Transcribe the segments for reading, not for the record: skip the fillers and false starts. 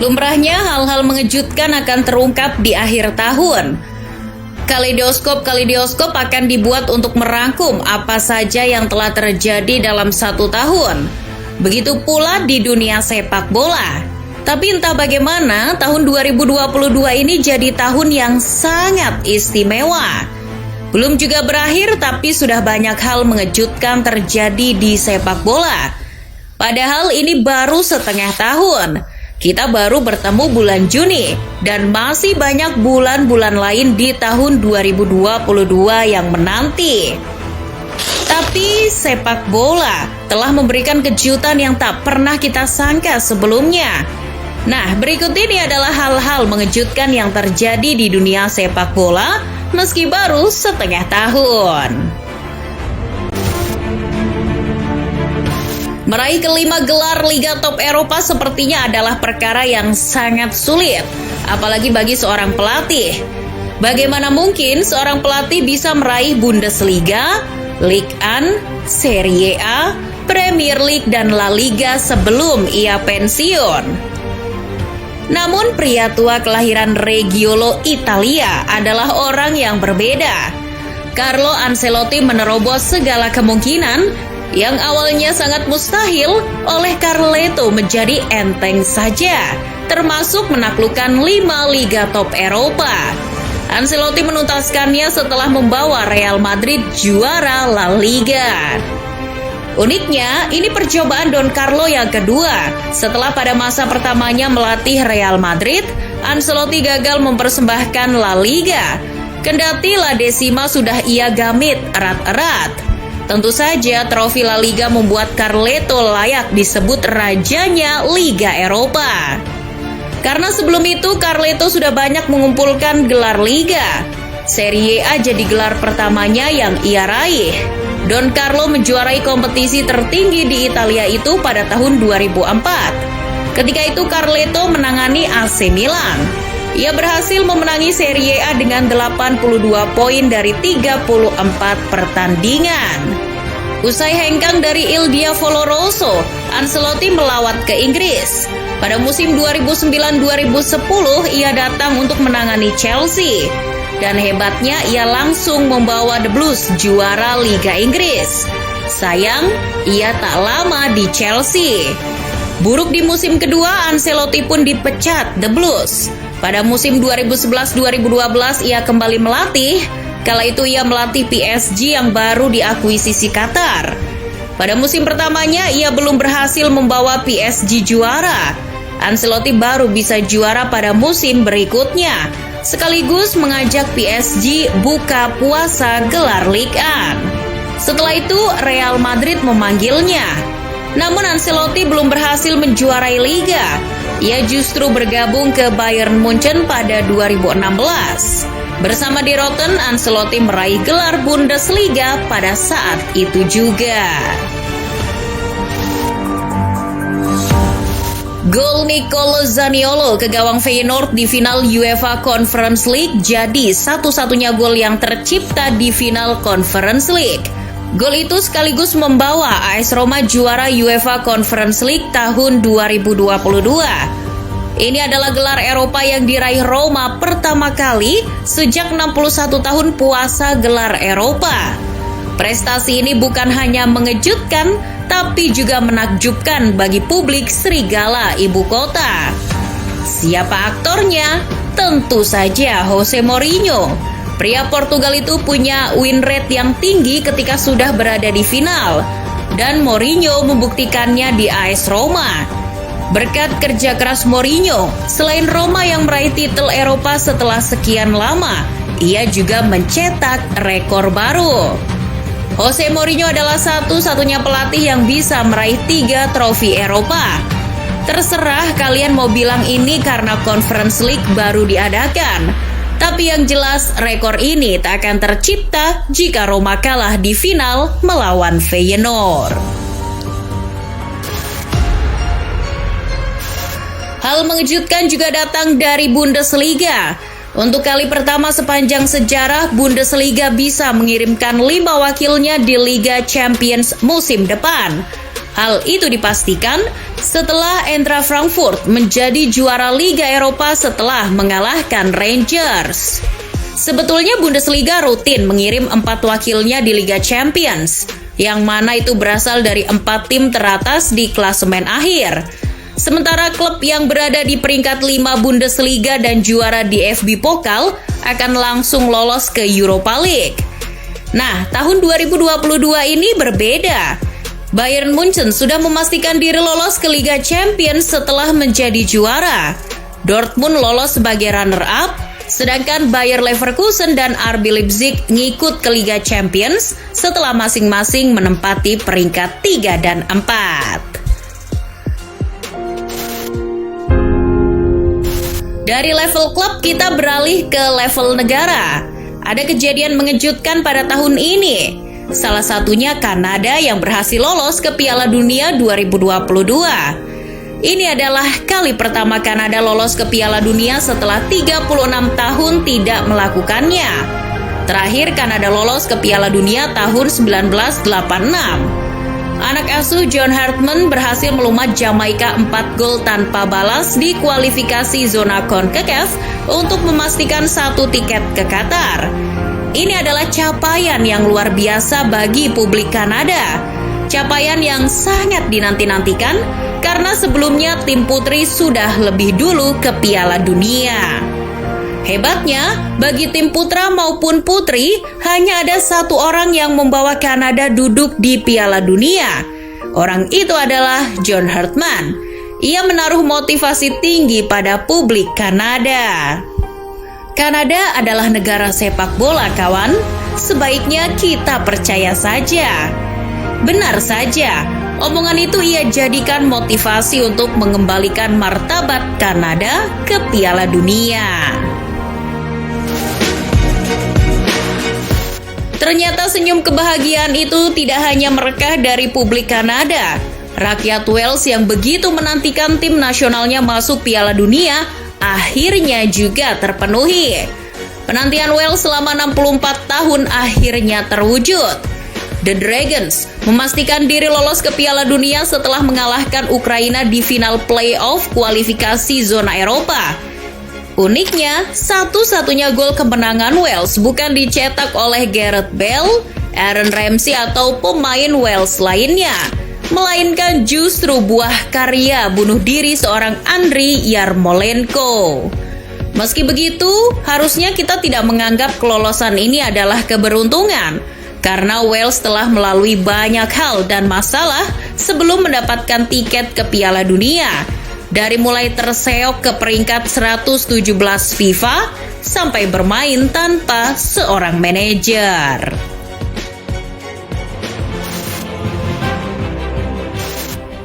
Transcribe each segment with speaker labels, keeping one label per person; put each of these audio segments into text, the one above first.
Speaker 1: Lumrahnya hal-hal mengejutkan akan terungkap di akhir tahun. Kaleidoskop akan dibuat untuk merangkum apa saja yang telah terjadi dalam satu tahun. Begitu pula di dunia sepak bola. Tapi entah bagaimana, tahun 2022 ini jadi tahun yang sangat istimewa. Belum juga berakhir, tapi sudah banyak hal mengejutkan terjadi di sepak bola. Padahal ini baru setengah tahun. Kita baru bertemu bulan Juni dan masih banyak bulan-bulan lain di tahun 2022 yang menanti. Tapi sepak bola telah memberikan kejutan yang tak pernah kita sangka sebelumnya. Nah, berikut ini adalah hal-hal mengejutkan yang terjadi di dunia sepak bola meski baru setengah tahun. Meraih kelima gelar Liga Top Eropa sepertinya adalah perkara yang sangat sulit, apalagi bagi seorang pelatih. Bagaimana mungkin seorang pelatih bisa meraih Bundesliga, Ligue 1, Serie A, Premier League, dan La Liga sebelum ia pensiun? Namun pria tua kelahiran Reggiolo, Italia adalah orang yang berbeda. Carlo Ancelotti menerobos segala kemungkinan yang awalnya sangat mustahil oleh Carleto menjadi enteng saja, termasuk menaklukkan 5 Liga Top Eropa. Ancelotti menuntaskannya setelah membawa Real Madrid juara La Liga. Uniknya, ini percobaan Don Carlo yang kedua. Setelah pada masa pertamanya melatih Real Madrid, Ancelotti gagal mempersembahkan La Liga. Kendati La Decima sudah ia gamit erat-erat. Tentu saja trofi La Liga membuat Carleto layak disebut rajanya Liga Eropa. Karena sebelum itu Carleto sudah banyak mengumpulkan gelar Liga. Serie A jadi gelar pertamanya yang ia raih. Don Carlo menjuarai kompetisi tertinggi di Italia itu pada tahun 2004. Ketika itu Carleto menangani AC Milan. Ia berhasil memenangi Serie A dengan 82 poin dari 34 pertandingan. Usai hengkang dari Il Diavolo Rosso, Ancelotti melawat ke Inggris. Pada musim 2009-2010, ia datang untuk menangani Chelsea. Dan hebatnya ia langsung membawa The Blues juara Liga Inggris. Sayang, ia tak lama di Chelsea. Buruk di musim kedua, Ancelotti pun dipecat The Blues. Pada musim 2011-2012 ia kembali melatih. Kala itu ia melatih PSG yang baru diakuisisi Qatar. Pada musim pertamanya ia belum berhasil membawa PSG juara. Ancelotti baru bisa juara pada musim berikutnya, sekaligus mengajak PSG buka puasa gelar Ligue 1. Setelah itu Real Madrid memanggilnya. Namun Ancelotti belum berhasil menjuarai Liga. Ia justru bergabung ke Bayern Munchen pada 2016. Bersama di Rotten, Ancelotti meraih gelar Bundesliga pada saat itu juga. Gol Nicolo Zaniolo ke gawang Feyenoord di final UEFA Conference League jadi satu-satunya gol yang tercipta di final Conference League. Gol itu sekaligus membawa AS Roma juara UEFA Conference League tahun 2022. Ini adalah gelar Eropa yang diraih Roma pertama kali sejak 61 tahun puasa gelar Eropa. Prestasi ini bukan hanya mengejutkan, tapi juga menakjubkan bagi publik serigala ibu kota. Siapa aktornya? Tentu saja Jose Mourinho. Pria Portugal itu punya win rate yang tinggi ketika sudah berada di final, dan Mourinho membuktikannya di AS Roma. Berkat kerja keras Mourinho, selain Roma yang meraih titel Eropa setelah sekian lama, ia juga mencetak rekor baru. Jose Mourinho adalah satu-satunya pelatih yang bisa meraih 3 trofi Eropa. Terserah kalian mau bilang ini karena Conference League baru diadakan. Tapi yang jelas rekor ini tak akan tercipta jika Roma kalah di final melawan Feyenoord. Hal mengejutkan juga datang dari Bundesliga. Untuk kali pertama sepanjang sejarah, Bundesliga bisa mengirimkan 5 wakilnya di Liga Champions musim depan. Hal itu dipastikan setelah Eintracht Frankfurt menjadi juara Liga Eropa setelah mengalahkan Rangers. Sebetulnya Bundesliga rutin mengirim 4 wakilnya di Liga Champions, yang mana itu berasal dari 4 tim teratas di klasemen akhir. Sementara klub yang berada di peringkat 5 Bundesliga dan juara DFB Pokal akan langsung lolos ke Europa League. Nah, tahun 2022 ini berbeda. Bayern Munchen sudah memastikan diri lolos ke Liga Champions setelah menjadi juara. Dortmund lolos sebagai runner-up, sedangkan Bayer Leverkusen dan RB Leipzig ngikut ke Liga Champions setelah masing-masing menempati peringkat 3 dan 4. Dari level klub kita beralih ke level negara. Ada kejadian mengejutkan pada tahun ini. Salah satunya Kanada yang berhasil lolos ke Piala Dunia 2022. Ini adalah kali pertama Kanada lolos ke Piala Dunia setelah 36 tahun tidak melakukannya. Terakhir Kanada lolos ke Piala Dunia tahun 1986. Anak asuh John Hartman berhasil melumat Jamaika 4 gol tanpa balas di kualifikasi zona CONCACAF untuk memastikan 1 tiket ke Qatar. Ini adalah capaian yang luar biasa bagi publik Kanada. Capaian yang sangat dinanti-nantikan karena sebelumnya tim putri sudah lebih dulu ke Piala Dunia. Hebatnya, bagi tim putra maupun putri, hanya ada 1 orang yang membawa Kanada duduk di Piala Dunia. Orang itu adalah John Hartman. Ia menaruh motivasi tinggi pada publik Kanada. Kanada adalah negara sepak bola, kawan. Sebaiknya kita percaya saja. Benar saja, omongan itu ia jadikan motivasi untuk mengembalikan martabat Kanada ke Piala Dunia. Ternyata senyum kebahagiaan itu tidak hanya merekah dari publik Kanada. Rakyat Wales yang begitu menantikan tim nasionalnya masuk Piala Dunia akhirnya juga terpenuhi. Penantian Wales selama 64 tahun akhirnya terwujud. The Dragons memastikan diri lolos ke Piala Dunia setelah mengalahkan Ukraina di final playoff kualifikasi zona Eropa. Uniknya, satu-satunya gol kemenangan Wales bukan dicetak oleh Gareth Bale, Aaron Ramsey atau pemain Wales lainnya, melainkan justru buah karya bunuh diri seorang Andriy Yarmolenko. Meski begitu, harusnya kita tidak menganggap kelolosan ini adalah keberuntungan, karena Wales telah melalui banyak hal dan masalah sebelum mendapatkan tiket ke Piala Dunia, dari mulai terseok ke peringkat 117 FIFA sampai bermain tanpa seorang manajer.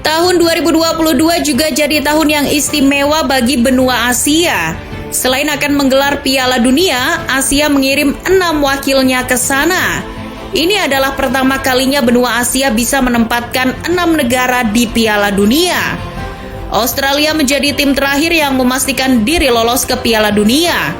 Speaker 1: Tahun 2022 juga jadi tahun yang istimewa bagi benua Asia. Selain akan menggelar Piala Dunia, Asia mengirim 6 wakilnya ke sana. Ini adalah pertama kalinya benua Asia bisa menempatkan 6 negara di Piala Dunia. Australia menjadi tim terakhir yang memastikan diri lolos ke Piala Dunia.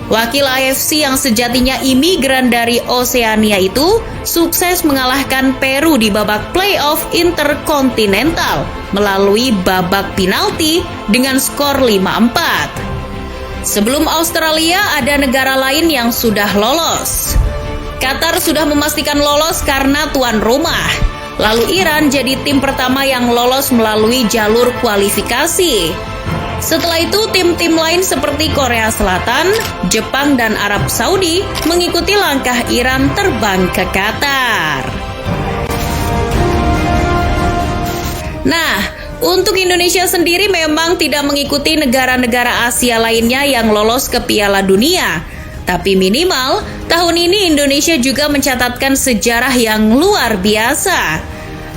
Speaker 1: Wakil AFC yang sejatinya imigran dari Oseania itu sukses mengalahkan Peru di babak playoff interkontinental melalui babak penalti dengan skor 5-4. Sebelum Australia, ada negara lain yang sudah lolos. Qatar sudah memastikan lolos karena tuan rumah. Lalu Iran jadi tim pertama yang lolos melalui jalur kualifikasi. Setelah itu, tim-tim lain seperti Korea Selatan, Jepang, dan Arab Saudi mengikuti langkah Iran terbang ke Qatar. Nah, untuk Indonesia sendiri memang tidak mengikuti negara-negara Asia lainnya yang lolos ke Piala Dunia. Tapi minimal, tahun ini Indonesia juga mencatatkan sejarah yang luar biasa.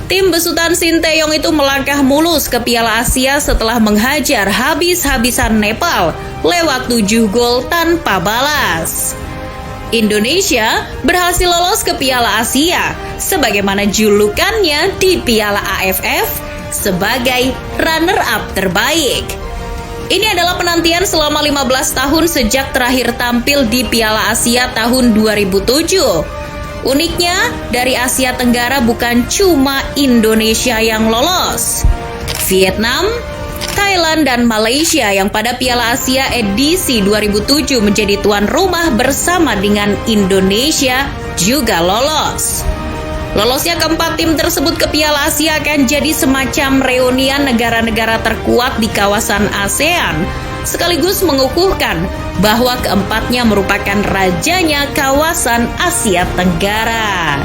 Speaker 1: Tim besutan Sinteyong itu melangkah mulus ke Piala Asia setelah menghajar habis-habisan Nepal lewat 7 gol tanpa balas. Indonesia berhasil lolos ke Piala Asia sebagaimana julukannya di Piala AFF sebagai runner-up terbaik. Ini adalah penantian selama 15 tahun sejak terakhir tampil di Piala Asia tahun 2007. Uniknya, dari Asia Tenggara bukan cuma Indonesia yang lolos. Vietnam, Thailand, dan Malaysia yang pada Piala Asia edisi 2007 menjadi tuan rumah bersama dengan Indonesia juga lolos. Lolosnya keempat tim tersebut ke Piala Asia akan jadi semacam reunian negara-negara terkuat di kawasan ASEAN, sekaligus mengukuhkan bahwa keempatnya merupakan rajanya kawasan Asia Tenggara.